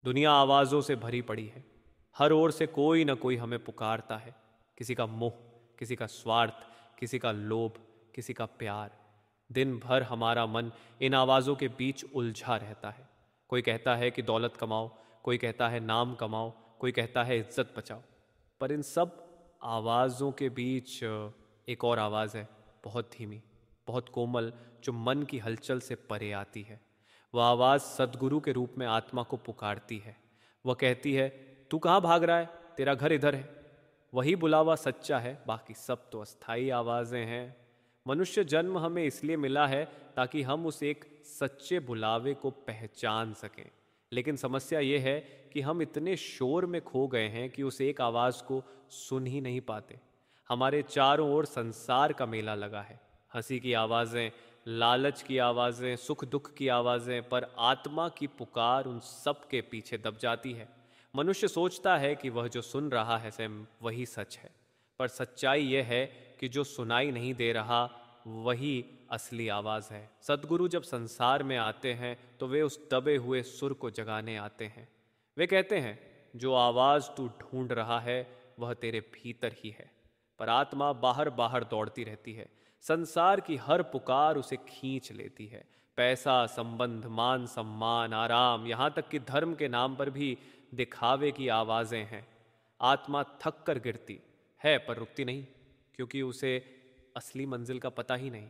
दुनिया आवाज़ों से भरी पड़ी है। हर ओर से कोई ना कोई हमें पुकारता है। किसी का मोह, किसी का स्वार्थ, किसी का लोभ, किसी का प्यार। दिन भर हमारा मन इन आवाज़ों के बीच उलझा रहता है। कोई कहता है कि दौलत कमाओ, कोई कहता है नाम कमाओ, कोई कहता है इज्जत बचाओ। पर इन सब आवाज़ों के बीच एक और आवाज़ है, बहुत धीमी, बहुत कोमल, जो मन की हलचल से परे आती है। वह आवाज़ सद्गुरु के रूप में आत्मा को पुकारती है। वह कहती है, तू कहाँ भाग रहा है, तेरा घर इधर है। वही बुलावा सच्चा है, बाकी सब तो अस्थाई आवाज़ें हैं। मनुष्य जन्म हमें इसलिए मिला है ताकि हम उस एक सच्चे बुलावे को पहचान सकें। लेकिन समस्या ये है कि हम इतने शोर में खो गए हैं कि उस एक आवाज़ को सुन ही नहीं पाते। हमारे चारों ओर संसार का मेला लगा है। हंसी की आवाज़ें, लालच की आवाज़ें, सुख दुख की आवाज़ें, पर आत्मा की पुकार उन सब के पीछे दब जाती है। मनुष्य सोचता है कि वह जो सुन रहा है स्वयं वही सच है, पर सच्चाई यह है कि जो सुनाई नहीं दे रहा वही असली आवाज़ है। सद्गुरु जब संसार में आते हैं तो वे उस दबे हुए सुर को जगाने आते हैं। वे कहते हैं, जो आवाज़ तू ढूंढ रहा है वह तेरे भीतर ही है। पर आत्मा बाहर बाहर दौड़ती रहती है। संसार की हर पुकार उसे खींच लेती है। पैसा, संबंध, मान सम्मान, आराम, यहाँ तक कि धर्म के नाम पर भी दिखावे की आवाज़ें हैं। आत्मा थक कर गिरती है पर रुकती नहीं, क्योंकि उसे असली मंजिल का पता ही नहीं।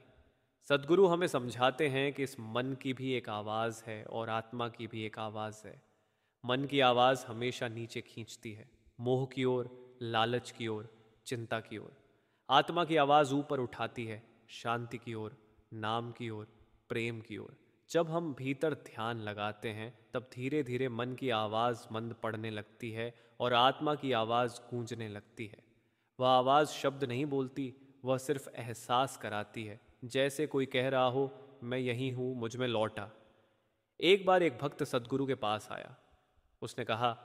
सद्गुरु हमें समझाते हैं कि इस मन की भी एक आवाज़ है और आत्मा की भी एक आवाज़ है। मन की आवाज़ हमेशा नीचे खींचती है, मोह की ओर, लालच की ओर, चिंता की ओर। आत्मा की आवाज़ ऊपर उठाती है, शांति की ओर, नाम की ओर, प्रेम की ओर। जब हम भीतर ध्यान लगाते हैं तब धीरे धीरे मन की आवाज़ मंद पड़ने लगती है और आत्मा की आवाज़ गूंजने लगती है। वह आवाज़ शब्द नहीं बोलती, वह सिर्फ एहसास कराती है, जैसे कोई कह रहा हो, मैं यहीं हूँ, मुझ में लौटा। एक बार एक भक्त सद्गुरु के पास आया। उसने कहा,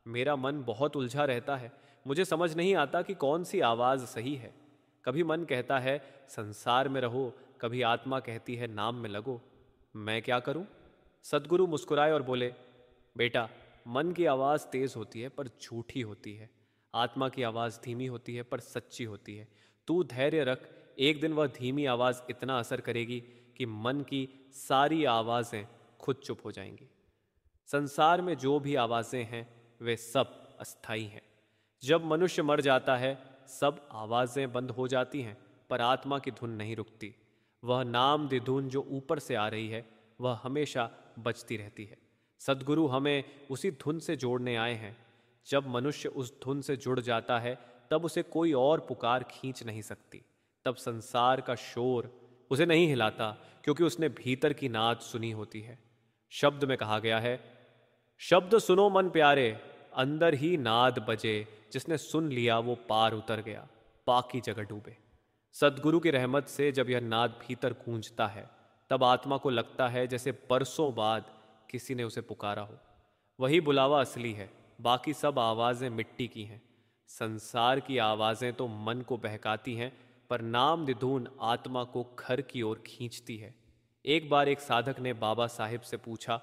मेरा मन बहुत उलझा रहता है, मुझे समझ नहीं आता कि कौन सी आवाज़ सही है। कभी मन कहता है संसार में रहो, कभी आत्मा कहती है नाम में लगो। मैं क्या करूं? सद्गुरु मुस्कुराए और बोले, बेटा, मन की आवाज़ तेज़ होती है पर झूठी होती है। आत्मा की आवाज़ धीमी होती है पर सच्ची होती है। तू धैर्य रख, एक दिन वह धीमी आवाज़ इतना असर करेगी कि मन की सारी आवाज़ें खुद चुप हो जाएंगी। संसार में जो भी आवाज़ें हैं वे सब अस्थाई हैं। जब मनुष्य मर जाता है सब आवाज़ें बंद हो जाती हैं, पर आत्मा की धुन नहीं रुकती। वह नाम दी धुन जो ऊपर से आ रही है वह हमेशा बजती रहती है। सद्गुरु हमें उसी धुन से जोड़ने आए हैं। जब मनुष्य उस धुन से जुड़ जाता है तब उसे कोई और पुकार खींच नहीं सकती। तब संसार का शोर उसे नहीं हिलाता, क्योंकि उसने भीतर की नाद सुनी होती है। शब्द में कहा गया है, शब्द सुनो मन प्यारे, अंदर ही नाद बजे, जिसने सुन लिया वो पार उतर गया, बाकी जगह डूबे। सद्गुरु की रहमत से जब यह नाद भीतर गूंजता है तब आत्मा को लगता है जैसे बरसों बाद किसी ने उसे पुकारा हो। वही बुलावा असली है, बाकी सब आवाज़ें मिट्टी की हैं। संसार की आवाज़ें तो मन को बहकाती हैं, पर नाम निधून आत्मा को घर की ओर खींचती है। एक बार एक साधक ने बाबा साहिब से पूछा,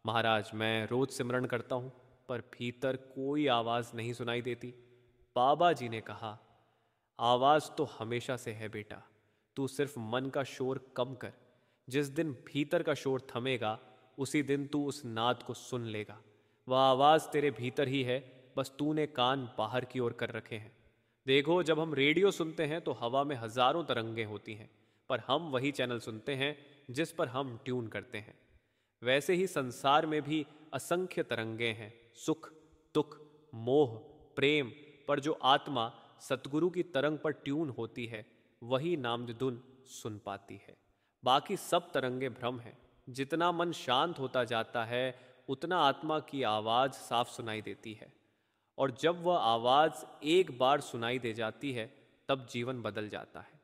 महाराज, मैं रोज सिमरन करता हूँ पर भीतर कोई आवाज़ नहीं सुनाई देती। बाबा जी ने कहा, आवाज़ तो हमेशा से है बेटा, तू सिर्फ मन का शोर कम कर। जिस दिन भीतर का शोर थमेगा उसी दिन तू उस नाद को सुन लेगा। वह आवाज़ तेरे भीतर ही है, बस तूने कान बाहर की ओर कर रखे हैं। देखो, जब हम रेडियो सुनते हैं तो हवा में हजारों तरंगें होती हैं, पर हम वही चैनल सुनते हैं जिस पर हम ट्यून करते हैं। वैसे ही संसार में भी असंख्य तरंगें हैं, सुख, दुख, मोह, प्रेम, पर जो आत्मा सतगुरु की तरंग पर ट्यून होती है वही नामधुन सुन पाती है। बाकी सब तरंगे भ्रम हैं। जितना मन शांत होता जाता है उतना आत्मा की आवाज़ साफ सुनाई देती है, और जब वह आवाज़ एक बार सुनाई दे जाती है तब जीवन बदल जाता है।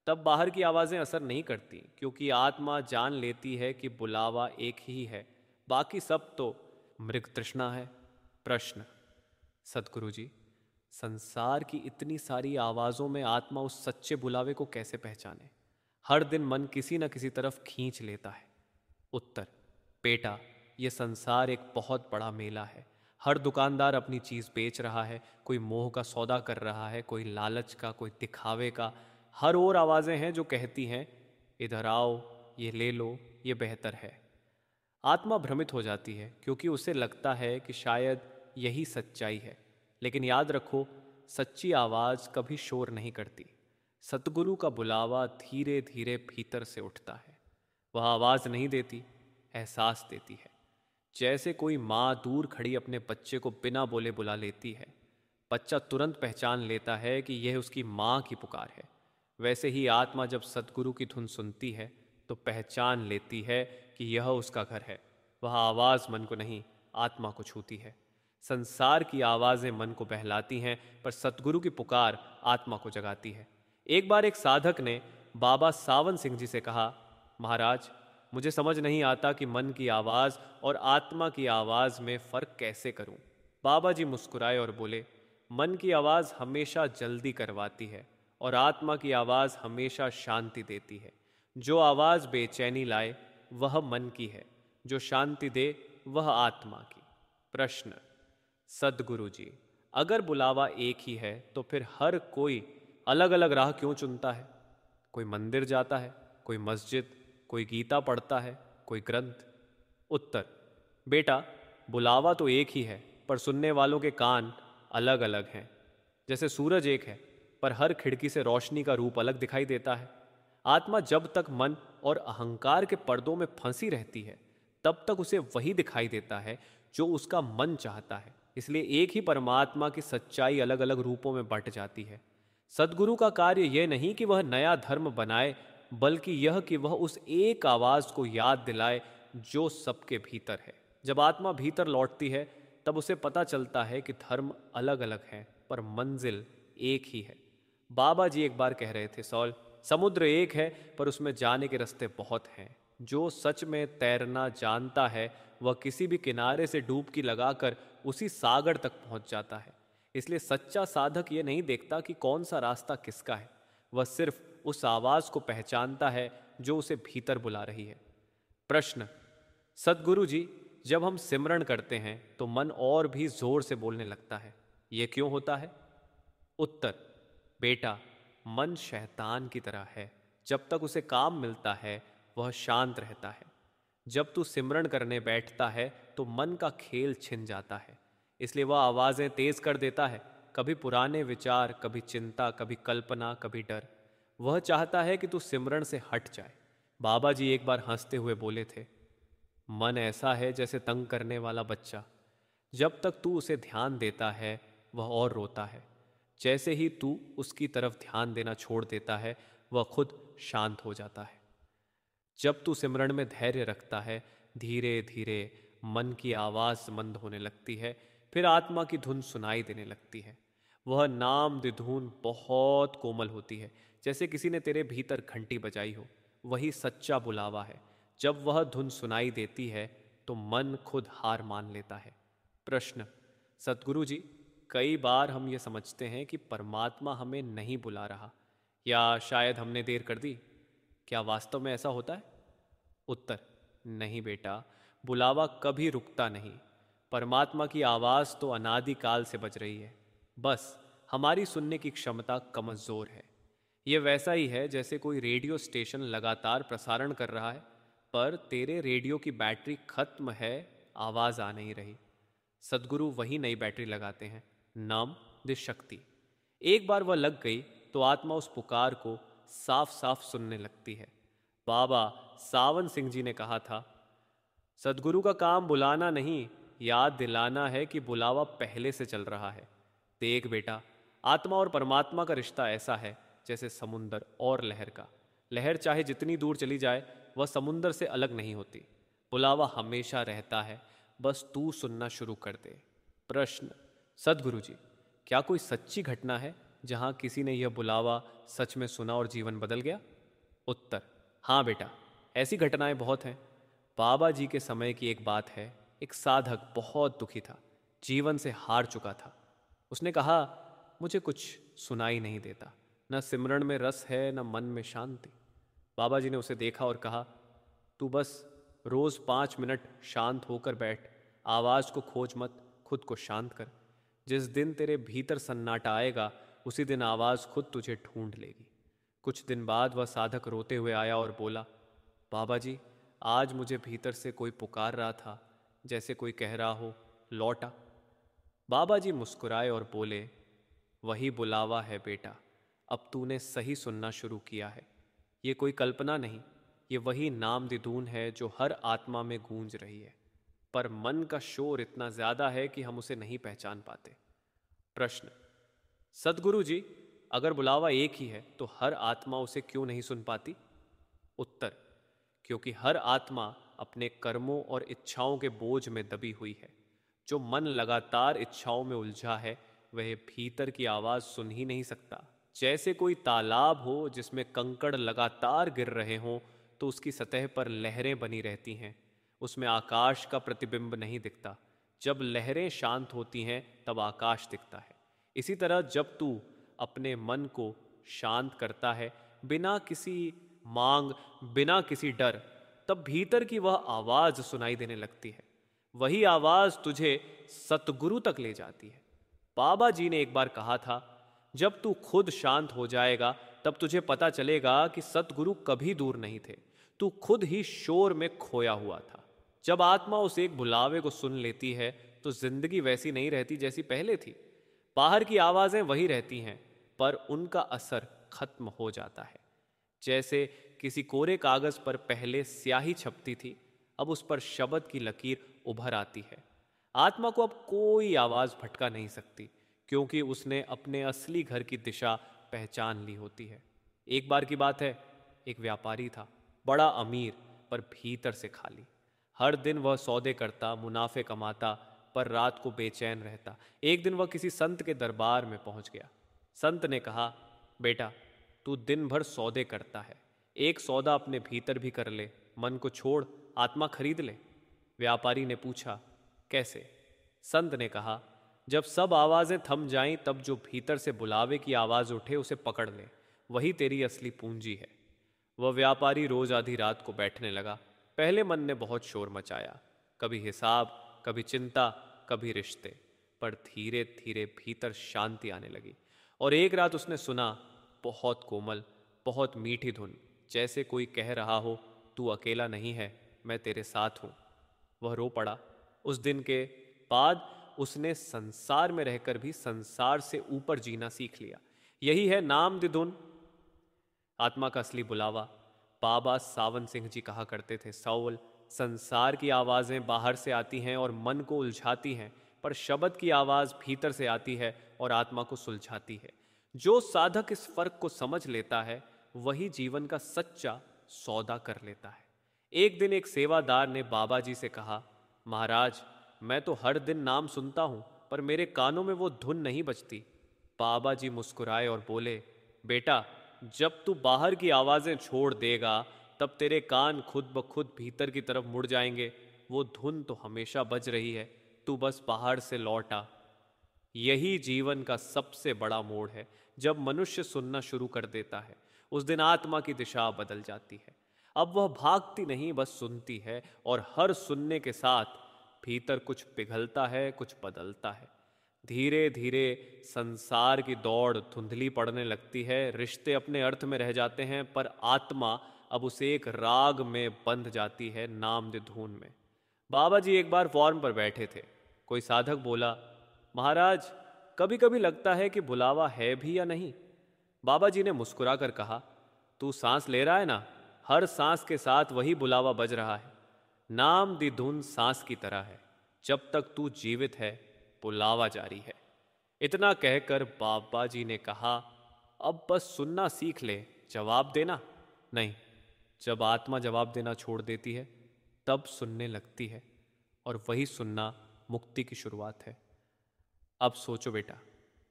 तब बाहर की आवाज़ें असर नहीं करती, क्योंकि आत्मा जान लेती है कि बुलावा एक ही है, बाकी सब तो मृग तृष्णा है। प्रश्न, सतगुरु जी, संसार की इतनी सारी आवाज़ों में आत्मा उस सच्चे बुलावे को कैसे पहचाने? हर दिन मन किसी न किसी तरफ खींच लेता है। उत्तर, बेटा, ये संसार एक बहुत बड़ा मेला है। हर दुकानदार अपनी चीज़ बेच रहा है, कोई मोह का सौदा कर रहा है, कोई लालच का, कोई दिखावे का। हर ओर आवाज़ें हैं जो कहती हैं, इधर आओ, ये ले लो, ये बेहतर है। आत्मा भ्रमित हो जाती है क्योंकि उसे लगता है कि शायद यही सच्चाई है। लेकिन याद रखो, सच्ची आवाज़ कभी शोर नहीं करती। सतगुरु का बुलावा धीरे धीरे भीतर से उठता है। वह आवाज़ नहीं देती, एहसास देती है। जैसे कोई माँ दूर खड़ी अपने बच्चे को बिना बोले बुला लेती है। बच्चा तुरंत पहचान लेता है कि यह उसकी माँ की पुकार है। वैसे ही आत्मा जब सतगुरु की धुन सुनती है तो पहचान लेती है कि यह उसका घर है। वह आवाज़ मन को नहीं, आत्मा को छूती है। संसार की आवाज़ें मन को बहलाती हैं, पर सतगुरु की पुकार आत्मा को जगाती है। एक बार एक साधक ने बाबा सावन सिंह जी से कहा, महाराज, मुझे समझ नहीं आता कि मन की आवाज़ और आत्मा की आवाज़ में फ़र्क कैसे करूं। बाबा जी मुस्कुराए और बोले, मन की आवाज़ हमेशा जल्दी करवाती है और आत्मा की आवाज़ हमेशा शांति देती है। जो आवाज़ बेचैनी लाए वह मन की है, जो शांति दे वह आत्मा की। प्रश्न, सद्गुरु जी, अगर बुलावा एक ही है तो फिर हर कोई अलग अलग राह क्यों चुनता है? कोई मंदिर जाता है, कोई मस्जिद, कोई गीता पढ़ता है, कोई ग्रंथ। उत्तर, बेटा, बुलावा तो एक ही है, पर सुनने वालों के कान अलग अलग हैं। जैसे सूरज एक है, पर हर खिड़की से रोशनी का रूप अलग दिखाई देता है। आत्मा जब तक मन और अहंकार के पर्दों में फंसी रहती है, तब तक उसे वही दिखाई देता है जो उसका मन चाहता है। इसलिए एक ही परमात्मा की सच्चाई अलग अलग रूपों में बंट जाती है। सदगुरु का कार्य यह नहीं कि वह नया धर्म बनाए, बल्कि यह कि वह उस एक आवाज़ को याद दिलाए जो सबके भीतर है। जब आत्मा भीतर लौटती है, तब उसे पता चलता है कि धर्म अलग अलग हैं, पर मंजिल एक ही है। बाबा जी एक बार कह रहे थे, सौल, समुद्र एक है, पर उसमें जाने के रास्ते बहुत हैं। जो सच में तैरना जानता है, वह किसी भी किनारे से डुबकी लगाकर उसी सागर तक पहुंच जाता है। इसलिए सच्चा साधक ये नहीं देखता कि कौन सा रास्ता किसका है, वह सिर्फ उस आवाज़ को पहचानता है जो उसे भीतर बुला रही है। प्रश्न, सद्गुरु जी, जब हम सिमरण करते हैं तो मन और भी जोर से बोलने लगता है, ये क्यों होता है? उत्तर, बेटा, मन शैतान की तरह है। जब तक उसे काम मिलता है वह शांत रहता है। जब तू सिमरण करने बैठता है तो मन का खेल छिन जाता है, इसलिए वह आवाज़ें तेज कर देता है। कभी पुराने विचार, कभी चिंता, कभी कल्पना, कभी डर। वह चाहता है कि तू सिमरण से हट जाए। बाबा जी एक बार हंसते हुए बोले थे, मन ऐसा है जैसे तंग करने वाला बच्चा। जब तक तू उसे ध्यान देता है वह और रोता है। जैसे ही तू उसकी तरफ ध्यान देना छोड़ देता है, वह खुद शांत हो जाता है। जब तू सिमरण में धैर्य रखता है, धीरे धीरे मन की आवाज़ मंद होने लगती है, फिर आत्मा की धुन सुनाई देने लगती है। वह नाम दी धुन बहुत कोमल होती है, जैसे किसी ने तेरे भीतर घंटी बजाई हो। वही सच्चा बुलावा है। जब वह धुन सुनाई देती है तो मन खुद हार मान लेता है। प्रश्न, सतगुरु जी, कई बार हम ये समझते हैं कि परमात्मा हमें नहीं बुला रहा, या शायद हमने देर कर दी। क्या वास्तव में ऐसा होता है? उत्तर, नहीं बेटा, बुलावा कभी रुकता नहीं। परमात्मा की आवाज़ तो अनादिकाल से बज रही है, बस हमारी सुनने की क्षमता कमज़ोर है। यह वैसा ही है जैसे कोई रेडियो स्टेशन लगातार प्रसारण कर रहा है, पर तेरे रेडियो की बैटरी खत्म है, आवाज़ आ नहीं रही। सदगुरु वही नई बैटरी लगाते हैं, नाम दे शक्ति। एक बार वह लग गई तो आत्मा उस पुकार को साफ साफ सुनने लगती है। बाबा सावन सिंह जी ने कहा था, सदगुरु का काम बुलाना नहीं, याद दिलाना है कि बुलावा पहले से चल रहा है। देख बेटा, आत्मा और परमात्मा का रिश्ता ऐसा है जैसे समुंदर और लहर का। लहर चाहे जितनी दूर चली जाए, वह समुंदर से अलग नहीं होती। बुलावा हमेशा रहता है, बस तू सुनना शुरू कर दे। प्रश्न, सदगुरु जी, क्या कोई सच्ची घटना है जहां किसी ने यह बुलावा सच में सुना और जीवन बदल गया? उत्तर, हाँ बेटा, ऐसी घटनाएं बहुत हैं। बाबा जी के समय की एक बात है। एक साधक बहुत दुखी था, जीवन से हार चुका था। उसने कहा, मुझे कुछ सुनाई नहीं देता, न सिमरण में रस है न मन में शांति। बाबा जी ने उसे देखा और कहा, तू बस रोज 5 मिनट शांत होकर बैठ, आवाज को खोज मत, खुद को शांत कर। जिस दिन तेरे भीतर सन्नाटा आएगा उसी दिन आवाज खुद तुझे ढूंढ लेगी। कुछ दिन बाद वह साधक रोते हुए आया और बोला, बाबा जी, आज मुझे भीतर से कोई पुकार रहा था, जैसे कोई कह रहा हो लौटा। बाबा जी मुस्कुराए और बोले, वही बुलावा है बेटा, अब तूने सही सुनना शुरू किया है। ये कोई कल्पना नहीं, ये वही नामदिदून है जो हर आत्मा में गूंज रही है, पर मन का शोर इतना ज्यादा है कि हम उसे नहीं पहचान पाते। प्रश्न, सदगुरु जी, अगर बुलावा एक ही है तो हर आत्मा उसे क्यों नहीं सुन पाती? उत्तर, क्योंकि हर आत्मा अपने कर्मों और इच्छाओं के बोझ में दबी हुई है। जो मन लगातार इच्छाओं में उलझा है वह भीतर की आवाज सुन ही नहीं सकता। जैसे कोई तालाब हो जिसमें कंकड़ लगातार गिर रहे हों तो उसकी सतह पर लहरें बनी रहती हैं, उसमें आकाश का प्रतिबिंब नहीं दिखता। जब लहरें शांत होती हैं तब आकाश दिखता है। इसी तरह जब तू अपने मन को शांत करता है बिना किसी मांग, बिना किसी डर, तब भीतर की वह आवाज सुनाई देने लगती है। वही आवाज तुझे सतगुरु तक ले जाती है। बाबा जी ने एक बार कहा था, जब तू खुद शांत हो जाएगा तब तुझे पता चलेगा कि सतगुरु कभी दूर नहीं थे, तू खुद ही शोर में खोया हुआ था। जब आत्मा उस एक बुलावे को सुन लेती है तो जिंदगी वैसी नहीं रहती जैसी पहले थी। बाहर की आवाजें वही रहती हैं पर उनका असर खत्म हो जाता है। जैसे किसी कोरे कागज पर पहले स्याही छपती थी, अब उस पर शब्द की लकीर उभर आती है। आत्मा को अब कोई आवाज भटका नहीं सकती, क्योंकि उसने अपने असली घर की दिशा पहचान ली होती है। एक बार की बात है, एक व्यापारी था, बड़ा अमीर पर भीतर से खाली। हर दिन वह सौदे करता, मुनाफे कमाता, पर रात को बेचैन रहता। एक दिन वह किसी संत के दरबार में पहुंच गया। संत ने कहा, बेटा, तू दिन भर सौदे करता है, एक सौदा अपने भीतर भी कर ले, मन को छोड़, आत्मा खरीद ले। व्यापारी ने पूछा, कैसे? संत ने कहा, जब सब आवाजें थम जाएं तब जो भीतर से बुलावे की आवाज उठे उसे पकड़ ले, वही तेरी असली पूंजी है। वह व्यापारी रोज आधी रात को बैठने लगा। पहले मन ने बहुत शोर मचाया, कभी हिसाब, कभी चिंता, कभी रिश्ते, पर धीरे धीरे भीतर शांति आने लगी। और एक रात उसने सुना, बहुत कोमल, बहुत मीठी धुन, जैसे कोई कह रहा हो, तू अकेला नहीं है, मैं तेरे साथ हूं। वह रो पड़ा। उस दिन के बाद उसने संसार में रहकर भी संसार से ऊपर जीना सीख लिया। यही है नामदिदुन, आत्मा का असली बुलावा। बाबा सावन सिंह जी कहा करते थे, सौल, संसार की आवाजें बाहर से आती हैं और मन को उलझाती हैं, पर शब्द की आवाज भीतर से आती है और आत्मा को सुलझाती है। जो साधक इस फर्क को समझ लेता है वही जीवन का सच्चा सौदा कर लेता है। एक दिन एक सेवादार ने बाबा जी से कहा, महाराज, मैं तो हर दिन नाम सुनता हूं पर मेरे कानों में वो धुन नहीं बजती। बाबा जी मुस्कुराए और बोले, बेटा, जब तू बाहर की आवाजें छोड़ देगा तब तेरे कान खुद ब खुद भीतर की तरफ मुड़ जाएंगे। वो धुन तो हमेशा बज रही है, तू बस बाहर से लौट आ। यही जीवन का सबसे बड़ा मोड़ है। जब मनुष्य सुनना शुरू कर देता है उस दिन आत्मा की दिशा बदल जाती है। अब वह भागती नहीं, बस सुनती है, और हर सुनने के साथ भीतर कुछ पिघलता है, कुछ बदलता है। धीरे धीरे संसार की दौड़ धुंधली पड़ने लगती है, रिश्ते अपने अर्थ में रह जाते हैं, पर आत्मा अब उसे एक राग में बंध जाती है, नामदिधुन में। बाबा जी एक बार फॉर्म पर बैठे थे। कोई साधक बोला, महाराज, कभी कभी लगता है कि बुलावा है भी या नहीं। बाबा जी ने मुस्कुरा कर कहा, तू सांस ले रहा है ना, हर सांस के साथ वही बुलावा बज रहा है। नाम दी धुन सांस की तरह है, जब तक तू जीवित है बुलावा जारी है। इतना कहकर बाबा जी ने कहा, अब बस सुनना सीख ले, जवाब देना नहीं। जब आत्मा जवाब देना छोड़ देती है तब सुनने लगती है, और वही सुनना मुक्ति की शुरुआत है। अब सोचो बेटा,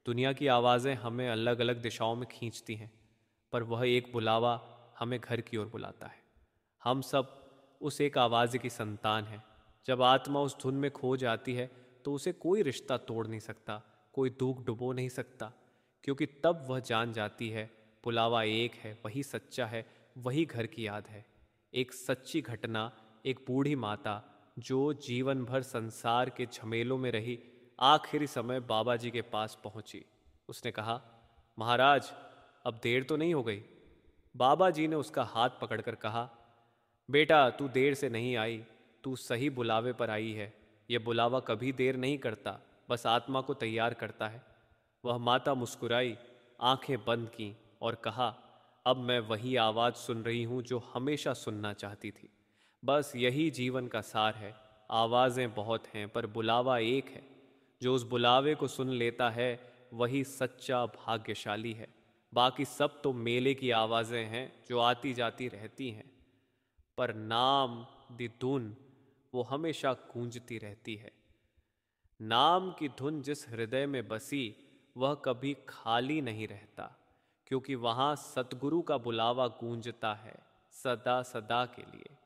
दुनिया की आवाज़ें हमें अलग अलग दिशाओं में खींचती हैं, पर वह एक बुलावा हमें घर की ओर बुलाता है। हम सब उस एक आवाज़ की संतान हैं। जब आत्मा उस धुन में खो जाती है तो उसे कोई रिश्ता तोड़ नहीं सकता, कोई दुख डुबो नहीं सकता, क्योंकि तब वह जान जाती है बुलावा एक है, वही सच्चा है, वही घर की याद है। एक सच्ची घटना एक बूढ़ी माता जो जीवन भर संसार के झमेलों में रही, आखिरी समय बाबा जी के पास पहुंची। उसने कहा, महाराज, अब देर तो नहीं हो गई? बाबा जी ने उसका हाथ पकड़कर कहा, बेटा, तू देर से नहीं आई, तू सही बुलावे पर आई है। यह बुलावा कभी देर नहीं करता, बस आत्मा को तैयार करता है। वह माता मुस्कुराई, आंखें बंद की और कहा, अब मैं वही आवाज़ सुन रही हूँ जो हमेशा सुनना चाहती थी। बस यही जीवन का सार है। आवाज़ें बहुत हैं पर बुलावा एक है। जो उस बुलावे को सुन लेता है वही सच्चा भाग्यशाली है। बाकी सब तो मेले की आवाज़ें हैं जो आती जाती रहती हैं, पर नाम दी धुन वो हमेशा गूंजती रहती है। नाम की धुन जिस हृदय में बसी वह कभी खाली नहीं रहता, क्योंकि वहाँ सतगुरु का बुलावा गूंजता है सदा सदा के लिए।